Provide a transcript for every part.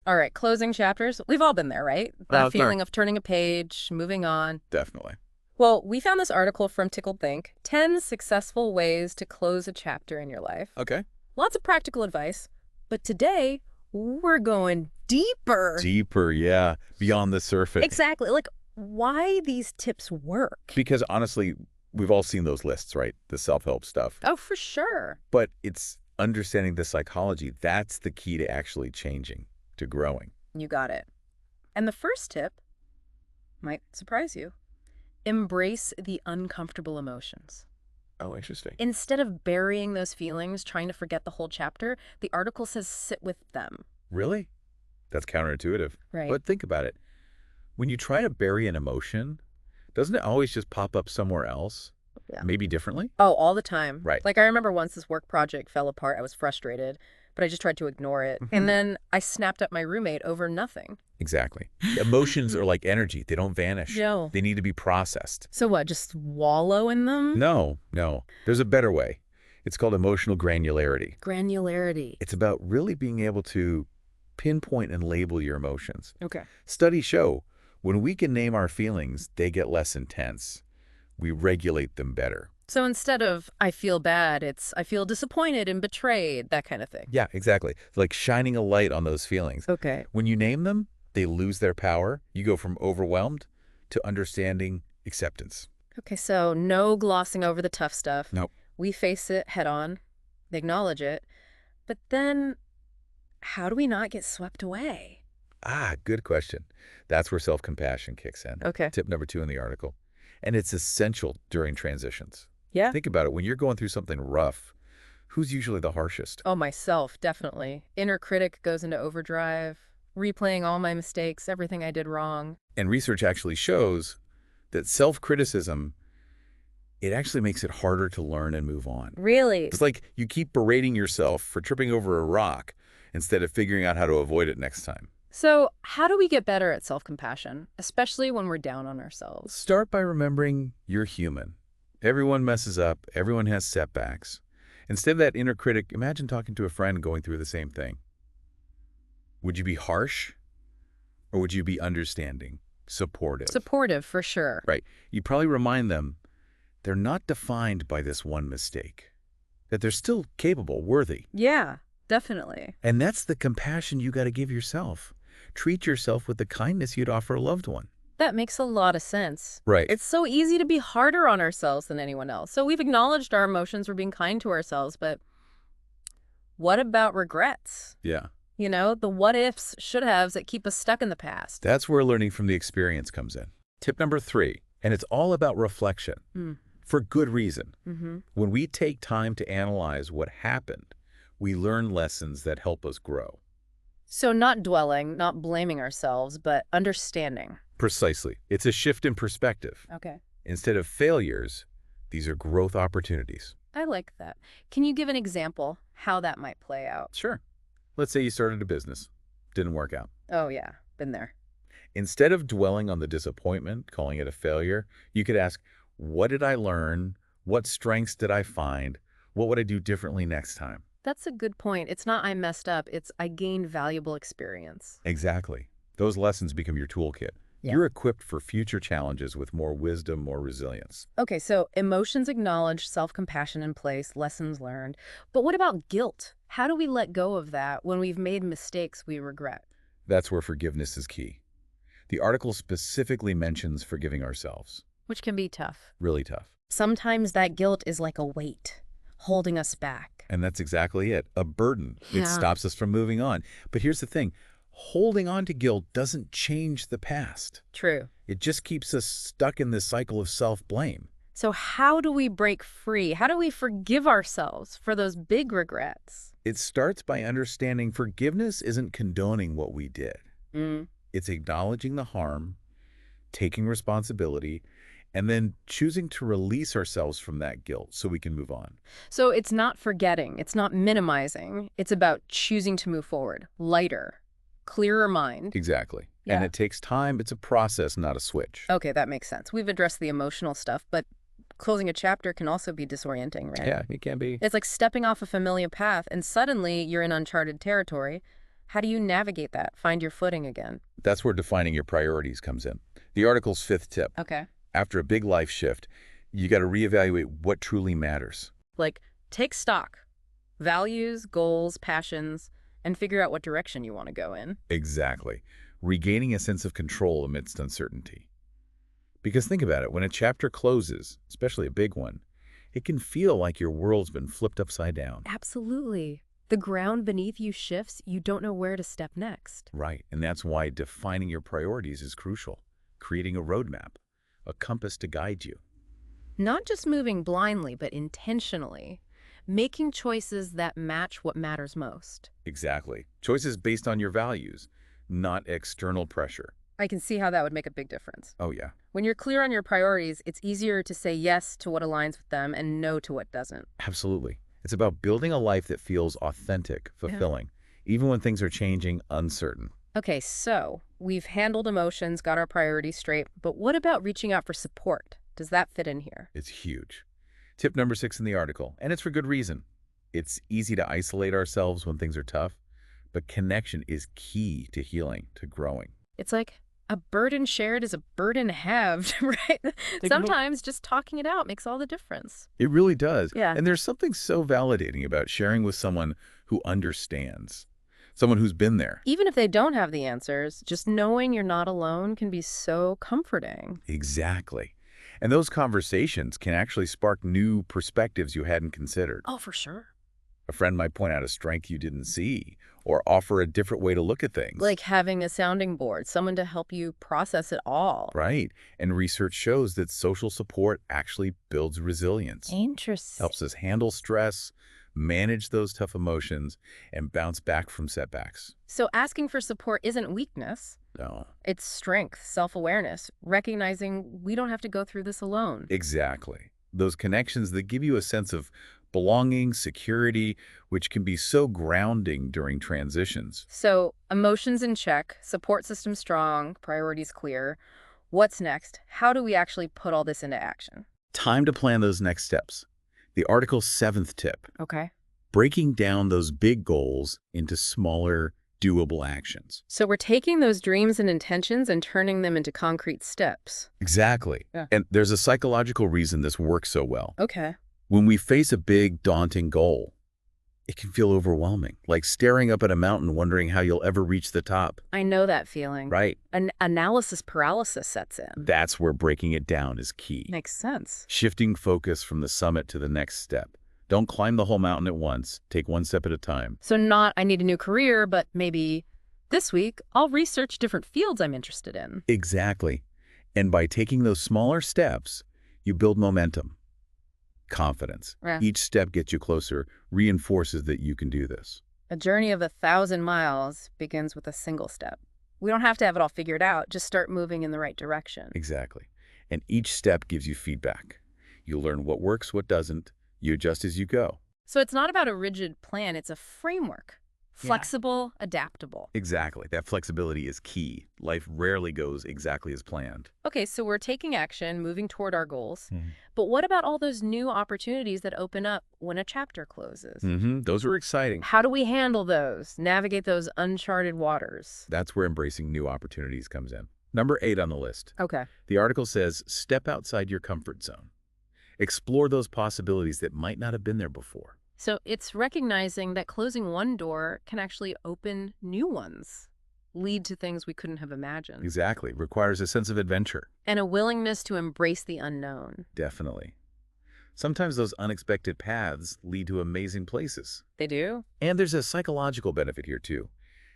All right, closing chapters. We've all been there, right? That feeling of turning a page, moving on. Definitely. Well, we found this article from Tickled Think, 10 successful ways to close a chapter in your life. Okay. Lots of practical advice. But today, we're going deeper. Deeper, yeah. Beyond the surface. Exactly. Like, why these tips work. Because honestly, we've all seen those lists, right? The self-help stuff. Oh, for sure. But it's understanding the psychology. That's the key to actually changing, to growing. You got it. And the first tip might surprise you. Embrace the uncomfortable emotions. Oh, interesting. Instead of burying those feelings, trying to forget the whole chapter, the article says sit with them. Really? That's counterintuitive. Right. But think about it. When you try to bury an emotion, doesn't it always just pop up somewhere else? Yeah. Maybe differently? Oh, all the time. Right. Like, I remember once this work project fell apart. I was frustrated, but I just tried to ignore it. And then I snapped at my roommate over nothing. Exactly. Emotions are like energy. They don't vanish. No. They need to be processed. So what, just wallow in them? No. There's a better way. It's called emotional granularity. Granularity. It's about really being able to pinpoint and label your emotions. Okay. Studies show when we can name our feelings, they get less intense. We regulate them better. So instead of I feel bad, it's I feel disappointed and betrayed, that kind of thing. Yeah, exactly. Like shining a light on those feelings. Okay. When you name them, they lose their power. You go from overwhelmed to understanding, acceptance. Okay, so no glossing over the tough stuff. Nope. We face it head on, acknowledge it. But then how do we not get swept away? Ah, good question. That's where self-compassion kicks in. Okay. Tip number 2 in the article. And it's essential during transitions. Yeah. Think about it. When you're going through something rough, who's usually the harshest? Oh, myself, definitely. Inner critic goes into overdrive, replaying all my mistakes, everything I did wrong. And research actually shows that self-criticism, it actually makes it harder to learn and move on. Really? It's like you keep berating yourself for tripping over a rock instead of figuring out how to avoid it next time. So how do we get better at self-compassion, especially when we're down on ourselves? Start by remembering you're human. Everyone messes up. Everyone has setbacks. Instead of that inner critic, imagine talking to a friend going through the same thing. Would you be harsh or would you be understanding, supportive? Supportive, for sure. Right. You'd probably remind them they're not defined by this one mistake, that they're still capable, worthy. Yeah, definitely. And that's the compassion you got to give yourself. Treat yourself with the kindness you'd offer a loved one. That makes a lot of sense. Right. It's so easy to be harder on ourselves than anyone else. So we've acknowledged our emotions, we're being kind to ourselves, but what about regrets? Yeah. You know, the what-ifs, should-haves that keep us stuck in the past. That's where learning from the experience comes in. Tip number 3, and it's all about reflection, for good reason. When we take time to analyze what happened, we learn lessons that help us grow. So not dwelling, not blaming ourselves, but understanding. Precisely. It's a shift in perspective. Okay. Instead of failures, these are growth opportunities. I like that. Can you give an example how that might play out? Sure. Let's say you started a business. Didn't work out. Oh, yeah. Been there. Instead of dwelling on the disappointment, calling it a failure, you could ask, what did I learn? What strengths did I find? What would I do differently next time? That's a good point. It's not I messed up. It's I gained valuable experience. Exactly. Those lessons become your toolkit. Yeah. You're equipped for future challenges with more wisdom, more resilience. Okay, so emotions acknowledged, self-compassion in place, lessons learned. But what about guilt? How do we let go of that when we've made mistakes we regret? That's where forgiveness is key. The article specifically mentions forgiving ourselves. Which can be tough. Really tough. Sometimes that guilt is like a weight, holding us back. And that's exactly it. A burden. Yeah. It stops us from moving on. But here's the thing. Holding on to guilt doesn't change the past. True. It just keeps us stuck in this cycle of self-blame. So how do we break free? How do we forgive ourselves for those big regrets? It starts by understanding forgiveness isn't condoning what we did. Mm. It's acknowledging the harm, taking responsibility, and then choosing to release ourselves from that guilt so we can move on. So it's not forgetting, it's not minimizing, it's about choosing to move forward, lighter, clearer mind. Exactly. Yeah. And it takes time. It's a process, not a switch. Okay, that makes sense. We've addressed the emotional stuff, but closing a chapter can also be disorienting, right? Yeah, it can be. It's like stepping off a familiar path and suddenly you're in uncharted territory. How do you navigate that? Find your footing again. That's where defining your priorities comes in. The article's fifth tip. Okay. After a big life shift, you got to reevaluate what truly matters. Like, take stock. Values, goals, passions, and figure out what direction you want to go in. Exactly. Regaining a sense of control amidst uncertainty. Because think about it, when a chapter closes, especially a big one, it can feel like your world's been flipped upside down. Absolutely. The ground beneath you shifts, you don't know where to step next. Right, and that's why defining your priorities is crucial. Creating a roadmap, a compass to guide you. Not just moving blindly, but intentionally. Making choices that match what matters most. Exactly. Choices based on your values, not external pressure. I can see how that would make a big difference. Oh, yeah. When you're clear on your priorities, it's easier to say yes to what aligns with them and no to what doesn't. Absolutely. It's about building a life that feels authentic, fulfilling, even when things are changing, uncertain. Okay, so we've handled emotions, got our priorities straight, but what about reaching out for support? Does that fit in here? It's huge. Tip number 6 in the article, and it's for good reason. It's easy to isolate ourselves when things are tough, but connection is key to healing, to growing. It's like a burden shared is a burden halved, right? Sometimes just talking it out makes all the difference. It really does. Yeah. And there's something so validating about sharing with someone who understands, someone who's been there. Even if they don't have the answers, just knowing you're not alone can be so comforting. Exactly. And those conversations can actually spark new perspectives you hadn't considered. Oh, for sure. A friend might point out a strength you didn't see or offer a different way to look at things. Like having a sounding board, someone to help you process it all. Right. And research shows that social support actually builds resilience. Interesting. Helps us handle stress, manage those tough emotions, and bounce back from setbacks. So asking for support isn't weakness. No. It's strength, self-awareness, recognizing we don't have to go through this alone. Exactly. Those connections that give you a sense of belonging, security, which can be so grounding during transitions. So emotions in check, support system strong, priorities clear. What's next? How do we actually put all this into action? Time to plan those next steps. The article's 7th tip, Okay. breaking down those big goals into smaller, doable actions. So we're taking those dreams and intentions and turning them into concrete steps. Exactly. Yeah. And there's a psychological reason this works so well. Okay. When we face a big, daunting goal, it can feel overwhelming, like staring up at a mountain wondering how you'll ever reach the top. I know that feeling. Right. An analysis paralysis sets in. That's where breaking it down is key. Makes sense. Shifting focus from the summit to the next step. Don't climb the whole mountain at once. Take one step at a time. So not, I need a new career, but maybe this week I'll research different fields I'm interested in. Exactly. And by taking those smaller steps, you build momentum, confidence. Yeah. Each step gets you closer, reinforces that you can do this. A journey of 1,000 miles begins with a single step. We don't have to have it all figured out. Just start moving in the right direction. Exactly. And each step gives you feedback. You learn what works, what doesn't. You adjust as you go. So it's not about a rigid plan. It's a framework. Yeah. Flexible, adaptable. Exactly. That flexibility is key. Life rarely goes exactly as planned. Okay, so we're taking action, moving toward our goals. But what about all those new opportunities that open up when a chapter closes? Those are exciting. How do we handle those, navigate those uncharted waters? That's where embracing new opportunities comes in. Number 8 on the list. Okay. The article says, step outside your comfort zone. Explore those possibilities that might not have been there before. So it's recognizing that closing one door can actually open new ones, lead to things we couldn't have imagined. Exactly. Requires a sense of adventure. And a willingness to embrace the unknown. Definitely. Sometimes those unexpected paths lead to amazing places. They do? And there's a psychological benefit here too.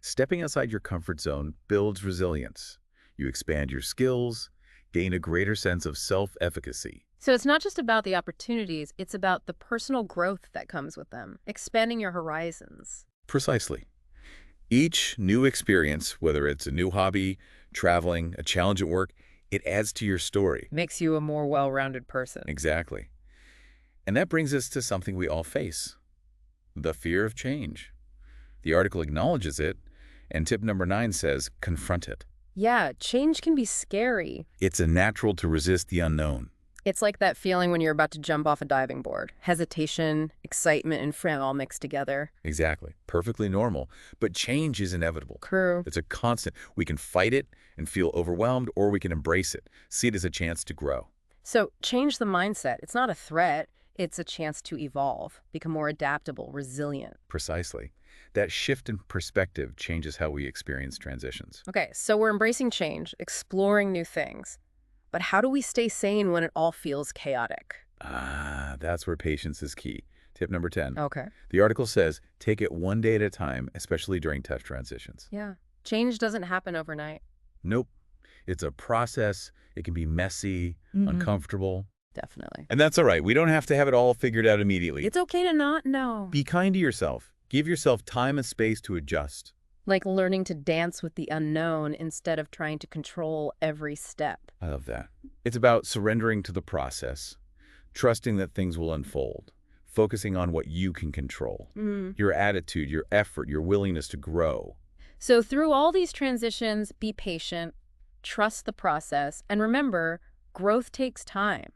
Stepping outside your comfort zone builds resilience. You expand your skills, gain a greater sense of self-efficacy. So it's not just about the opportunities, it's about the personal growth that comes with them, expanding your horizons. Precisely. Each new experience, whether it's a new hobby, traveling, a challenge at work, it adds to your story. Makes you a more well-rounded person. Exactly. And that brings us to something we all face, the fear of change. The article acknowledges it, and tip number 9 says, confront it. Yeah, change can be scary. It's a natural to resist the unknown. It's like that feeling when you're about to jump off a diving board. Hesitation, excitement, and fear all mixed together. Exactly. Perfectly normal. But change is inevitable. True. It's a constant. We can fight it and feel overwhelmed, or we can embrace it, see it as a chance to grow. So change the mindset. It's not a threat. It's a chance to evolve, become more adaptable, resilient. Precisely. That shift in perspective changes how we experience transitions. Okay, so we're embracing change, exploring new things. But how do we stay sane when it all feels chaotic? That's where patience is key. Tip number 10. Okay. The article says, take it one day at a time, especially during tough transitions. Yeah. Change doesn't happen overnight. Nope. It's a process. It can be messy, uncomfortable. Definitely. And that's all right. We don't have to have it all figured out immediately. It's okay to not know. Be kind to yourself. Give yourself time and space to adjust. Like learning to dance with the unknown instead of trying to control every step. I love that. It's about surrendering to the process, trusting that things will unfold, focusing on what you can control, your attitude, your effort, your willingness to grow. So through all these transitions, be patient, trust the process, and remember, growth takes time.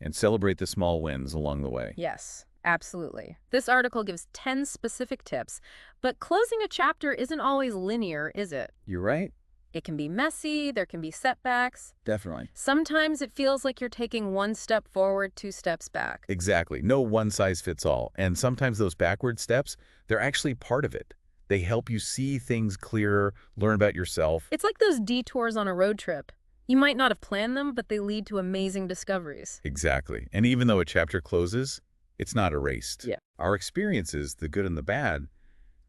And celebrate the small wins along the way. Yes, absolutely. This article gives 10 specific tips, but closing a chapter isn't always linear, is it? You're right. It can be messy, there can be setbacks. Definitely. Sometimes it feels like you're taking one step forward, two steps back. Exactly. No one size fits all. And sometimes those backward steps, they're actually part of it. They help you see things clearer, learn about yourself. It's like those detours on a road trip. You might not have planned them, but they lead to amazing discoveries. Exactly. And even though a chapter closes, it's not erased. Yeah. Our experiences, the good and the bad,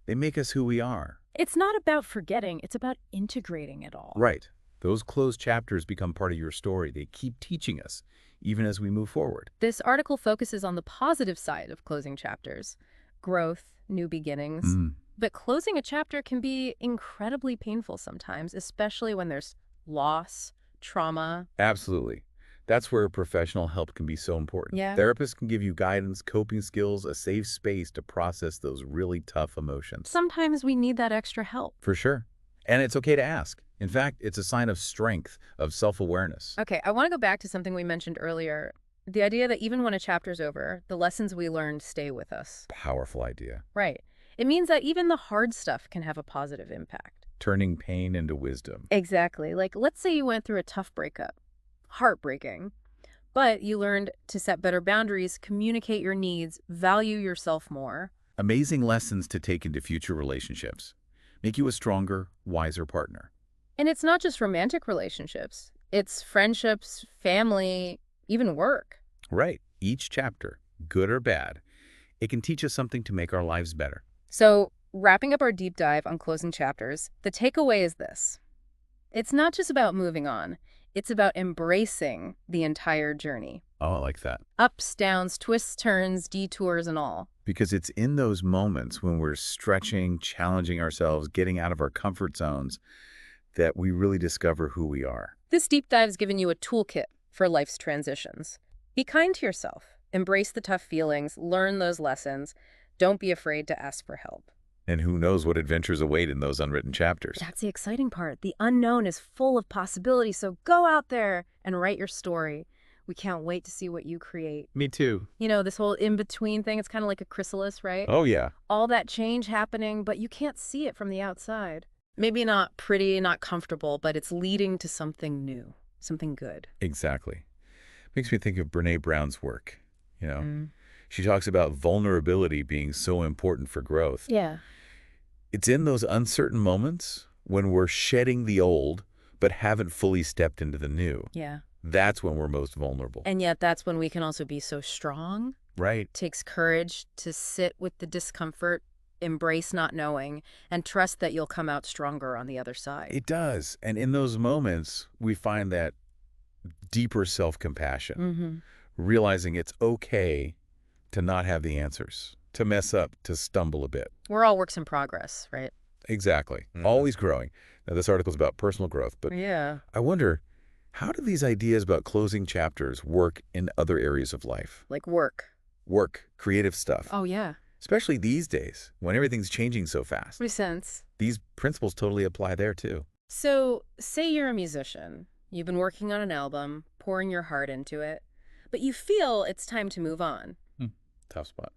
they make us who we are. It's not about forgetting, it's about integrating it all. Right. Those closed chapters become part of your story. They keep teaching us, even as we move forward. This article focuses on the positive side of closing chapters, growth, new beginnings. But closing a chapter can be incredibly painful sometimes, especially when there's loss, trauma. Absolutely. That's where professional help can be so important. Yeah. Therapists can give you guidance, coping skills, a safe space to process those really tough emotions. Sometimes we need that extra help. For sure. And it's okay to ask. In fact, it's a sign of strength, of self-awareness. Okay, I want to go back to something we mentioned earlier. The idea that even when a chapter's over, the lessons we learned stay with us. Powerful idea. Right. It means that even the hard stuff can have a positive impact. Turning pain into wisdom. Exactly. Like, let's say you went through a tough breakup. Heartbreaking. But you learned to set better boundaries, communicate your needs, value yourself more. Amazing lessons to take into future relationships. Make you a stronger, wiser partner. And it's not just romantic relationships. It's friendships, family, even work. Right. Each chapter, good or bad, it can teach us something to make our lives better. So, wrapping up our deep dive on closing chapters, the takeaway is this. It's not just about moving on. It's about embracing the entire journey. Oh, I like that. Ups, downs, twists, turns, detours, and all. Because it's in those moments when we're stretching, challenging ourselves, getting out of our comfort zones, that we really discover who we are. This deep dive's given you a toolkit for life's transitions. Be kind to yourself. Embrace the tough feelings. Learn those lessons. Don't be afraid to ask for help. And who knows what adventures await in those unwritten chapters. That's the exciting part. The unknown is full of possibilities, so go out there and write your story. We can't wait to see what you create. Me too. You know, this whole in-between thing, it's kind of like a chrysalis, right? Oh, yeah. All that change happening, but you can't see it from the outside. Maybe not pretty, not comfortable, but it's leading to something new, something good. Exactly. Makes me think of Brene Brown's work. She talks about vulnerability being so important for growth. Yeah. It's in those uncertain moments when we're shedding the old but haven't fully stepped into the new. Yeah. That's when we're most vulnerable. And yet that's when we can also be so strong. Right. It takes courage to sit with the discomfort, embrace not knowing, and trust that you'll come out stronger on the other side. It does. And in those moments, we find that deeper self-compassion, realizing it's okay to not have the answers, to mess up, to stumble a bit. We're all works in progress, right? Exactly. Always growing. Now, this article is about personal growth, but Yeah. I wonder, how do these ideas about closing chapters work in other areas of life? Like work. Work, creative stuff. Oh, yeah. Especially these days, when everything's changing so fast. Makes sense. These principles totally apply there, too. So, say you're a musician. You've been working on an album, pouring your heart into it. but you feel it's time to move on. Hmm. Tough spot.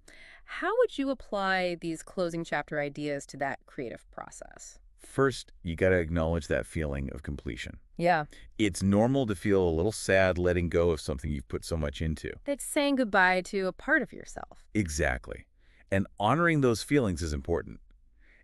How would you apply these closing chapter ideas to that creative process? First, you got to acknowledge that feeling of completion. Yeah. It's normal to feel a little sad letting go of something you've put so much into. It's saying goodbye to a part of yourself. Exactly. And honoring those feelings is important.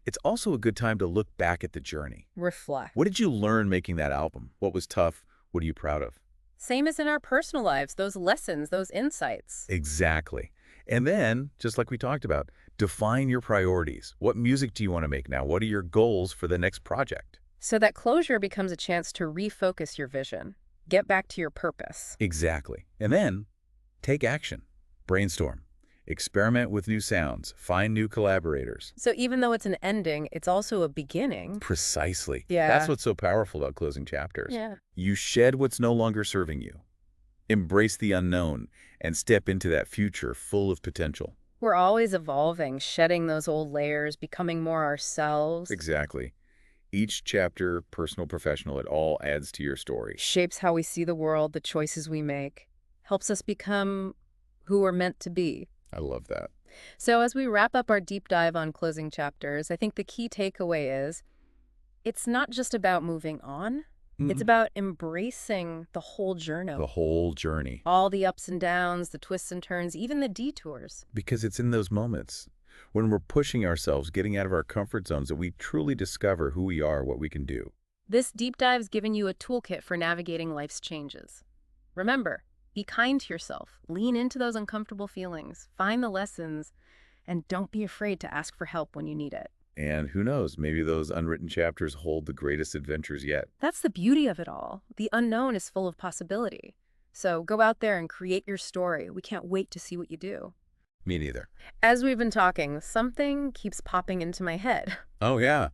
It's also a good time to look back at the journey. Reflect. What did you learn making that album? What was tough? What are you proud of? Same as in our personal lives, those lessons, those insights. Exactly. And then, just like we talked about, define your priorities. What music do you want to make now? What are your goals for the next project? So that closure becomes a chance to refocus your vision. Get back to your purpose. Exactly. And then, take action. Brainstorm. Experiment with new sounds. Find new collaborators. So even though it's an ending, it's also a beginning. Precisely. Yeah. That's what's so powerful about closing chapters. Yeah. You shed what's no longer serving you. Embrace the unknown and step into that future full of potential. We're always evolving, shedding those old layers, becoming more ourselves. Exactly. Each chapter, personal, professional, it all adds to your story. Shapes how we see the world, the choices we make. Helps us become who we're meant to be. I love that. So as we wrap up our deep dive on closing chapters, I think the key takeaway is it's not just about moving on. It's about embracing the whole journey. The whole journey. All the ups and downs, the twists and turns, even the detours. Because it's in those moments when we're pushing ourselves, getting out of our comfort zones, that we truly discover who we are, what we can do. This deep dive's given you a toolkit for navigating life's changes. Remember, be kind to yourself. Lean into those uncomfortable feelings. Find the lessons. And don't be afraid to ask for help when you need it. And who knows, maybe those unwritten chapters hold the greatest adventures yet. That's the beauty of it all. The unknown is full of possibility. So go out there and create your story. We can't wait to see what you do. Me neither. As we've been talking, something keeps popping into my head. Oh, yeah.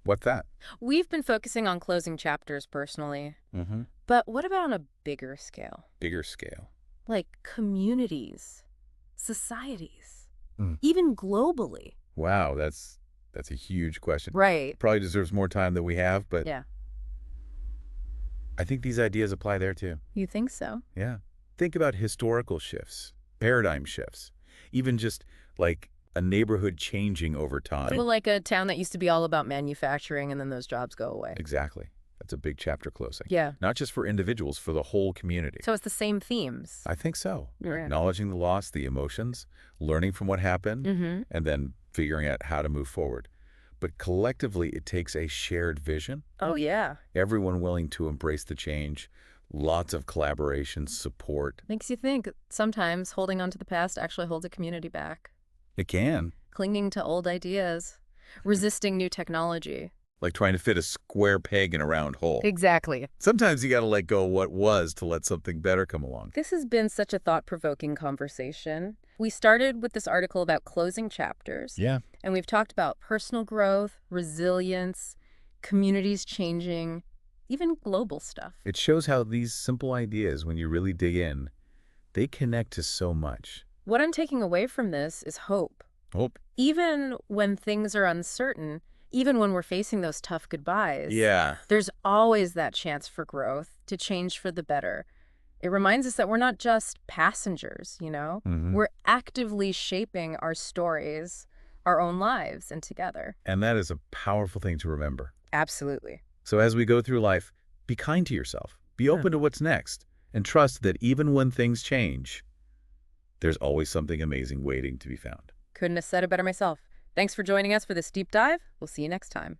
What's that? We've been focusing on closing chapters personally. Mm-hmm. But what about on a bigger scale? Bigger scale. Like communities, societies, Mm. even globally. Wow, that's a huge question. Right. Probably deserves more time than we have, but Yeah. I think these ideas apply there too. You think so? Yeah. Think about historical shifts, paradigm shifts, even just like a neighborhood changing over time. Well, like a town that used to be all about manufacturing and then those jobs go away. Exactly. That's a big chapter closing. Yeah. Not just for individuals, for the whole community. So it's the same themes. I think so. Yeah. Acknowledging the loss, the emotions, learning from what happened, Mm-hmm. and then figuring out how to move forward. But collectively, it takes a shared vision, Oh, yeah. everyone willing to embrace the change, lots of collaboration, support. Makes you think sometimes holding on to the past actually holds a community back. It can. Clinging to old ideas, resisting new technology. Like trying to fit a square peg in a round hole. Exactly. Sometimes you got to let go of what was to let something better come along. This has been such a thought-provoking conversation. We started with this article about closing chapters. Yeah. And we've talked about personal growth, resilience, communities changing, even global stuff. It shows how these simple ideas, when you really dig in, they connect to so much. What I'm taking away from this is hope. Hope. Even when things are uncertain, even when we're facing those tough goodbyes, Yeah. there's always that chance for growth, to change for the better. It reminds us that we're not just passengers, you know? Mhm. We're actively shaping our stories, our own lives, and together. And that is a powerful thing to remember. Absolutely. So as we go through life, be kind to yourself. Be open to what's next. And trust that even when things change, there's always something amazing waiting to be found. Couldn't have said it better myself. Thanks for joining us for this deep dive. We'll see you next time.